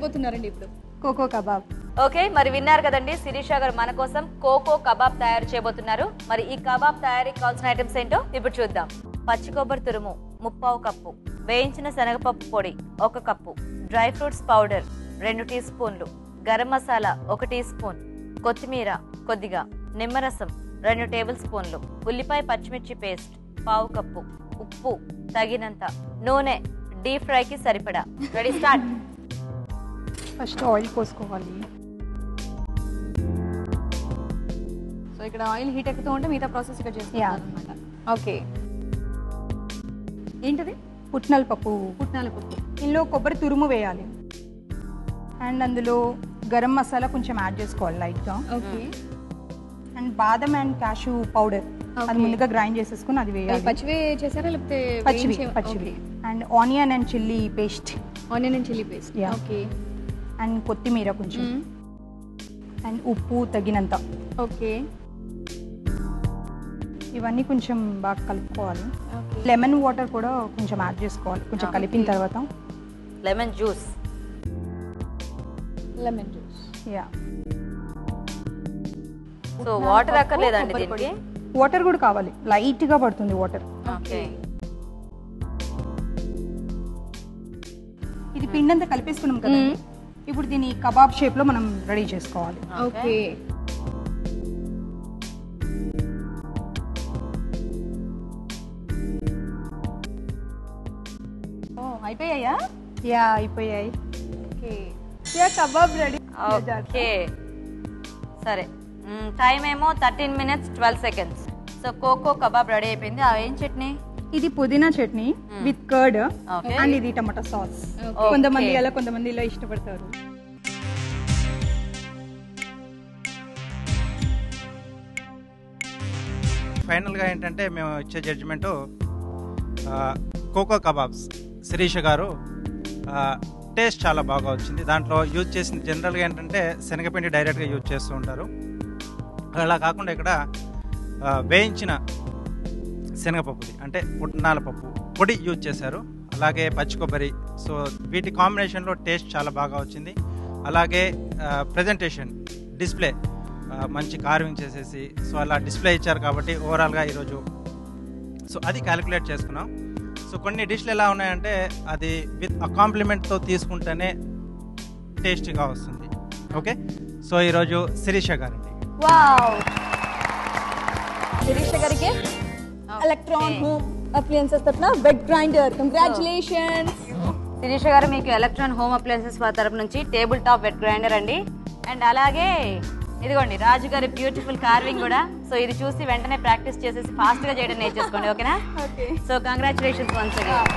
చేయబోతున్నారండి ఇప్పుడు? Cocoa kebab. Okay, మరి విన్నారు కదండి, శిరీష గారు మన కోసం కోకో కబాబ్ తయారు చేయబోతున్నారు. మరి ఈ కబాబ్ తయారీకి కావాల్సిన ఐటమ్స్ ఏంటో ఇప్పుడు చూద్దాం. పచ్చి కొబ్బరి తురుము 1/2 కప్పు, వేయించిన శనగపప్పు పొడి 1 cup, dry fruits powder 2 tea స్పూన్లు, గరం మసాలా 1 టీ స్పూన్, కొత్తిమీర కొద్దిగా, నిమ్మరసం 2 టేబుల్ స్పూన్లు, ఉల్లిపాయ పచ్చిమిర్చి పేస్ట్ 1/2 కప్పు, ఉప్పు తగినంత, నూనె డీప్ ఫ్రైకి సరిపడా. Ready, start. ఫస్ట్ ఆయిల్ పోసుకోవాలి. సో ఇక్కడ ఆయిల్ హీట్ ఎక్కుతూ ఉంటే మిగతా ప్రాసెస్ ఇక్కడ చేస్తున్నాను అనమాట. ఓకే, ఏంటది? పుట్నాల పప్పు. పుట్నాల పప్పు. ఇందులో కొబ్బరి తురుము వేయాలి అండ్ అందులో గరం మసాలా కొంచెం యాడ్ చేసుకోవాలి లైట్గా. ఓకే. అండ్ బాదం అండ్ క్యాషూ పౌడర్ అది ముందుగా గ్రైండ్ చేసేసుకుని అది వేయాలి. పచ్చివే చేసారా లేకపోతే పచ్చివి. And onion and chilli paste. Onion and chilli paste. Okay. And కొత్తిమీర కొంచెం అండ్ ఉప్పు తగినంత. ఓకే. ఇవన్నీ కొంచెం బాగా కలుపుకోవాలి. లెమన్ వాటర్ కూడా కొంచెం యాడ్ చేసుకోవాలి కొంచెం కలిపిన తర్వాత. Lemon juice. Lemon juice. Yeah. So water అక్కర్లేదండి దీనికి? వాటర్ కూడా కావాలి, లైట్గా పడుతుంది వాటర్. ఓకే. ఇది పిండి అంతా కలిపేసుకున్నాం కదా, ఇప్పుడు దీన్ని కబాబ్ షేప్ లో మనం రెడీ చేసుకోవాలి. ఓకే. అయిపోయాయా? యా, అయిపోయాయి. Okay, yeah kebab ready. Okay, సరే. టైం ఏమో 13 minutes 12 seconds. సో కోకో కబాబ్ రెడీ అయిపోయింది. ఏం చట్నీ? ఇది పుదీనా చట్నీ విత్ కర్డ్ అండ్ ఇది టమాటా సాస్. కొంతమంది అలా, కొంతమంది ఇలా ఇష్టపడతారు. ఫైనల్గా ఏంటంటే మేము ఇచ్చే జడ్జిమెంటు కోకో కబాబ్స్ శిరీష గారు టేస్ట్ చాలా బాగా వచ్చింది. దాంట్లో యూజ్ చేసిన జనరల్గా ఏంటంటే శనగపిండి డైరెక్ట్గా యూజ్ చేస్తూ ఉంటారు. అలా కాకుండా ఇక్కడ వేయించిన శనగపప్పుది అంటే పుట్నాల పప్పు పొడి యూజ్ చేశారు, అలాగే పచ్చి కొబ్బరి. సో వీటి కాంబినేషన్లో టేస్ట్ చాలా బాగా వచ్చింది. అలాగే ప్రజెంటేషన్ డిస్ప్లే మంచి కార్వింగ్ చేసేసి సో అలా డిస్ప్లే ఇచ్చారు కాబట్టి ఓవరాల్గా ఈరోజు సో అది క్యాలిక్యులేట్ చేసుకున్నాం. సో కొన్ని డిష్లు ఎలా ఉన్నాయంటే అది విత్ కాంప్లిమెంట్తో తీసుకుంటేనే టేస్టీగా వస్తుంది. ఓకే, సో ఈరోజు శిరీష గారండి. వావ్, శిరీష గారికి ఎలక్ట్రాన్ హోమ్ అప్లయన్సెస్ తరపున వెట్ గ్రైండర్. కంగ్రాచులేషన్స్ శిరీష గారు, మీకు ఎలక్ట్రాన్ హోమ్ అప్లయన్సెస్ తరపు నుంచి టేబుల్ టాప్ వెట్ గ్రైండర్ అండి. అండ్ అలాగే ఇదిగోండి రాజు గారి బ్యూటిఫుల్ కార్వింగ్ కూడా. సో ఇది చూసి వెంటనే ప్రాక్టీస్ చేసేసి ఫాస్ట్గా చేయడం నేర్చేసుకోండి. ఓకేనా? So congratulations once again.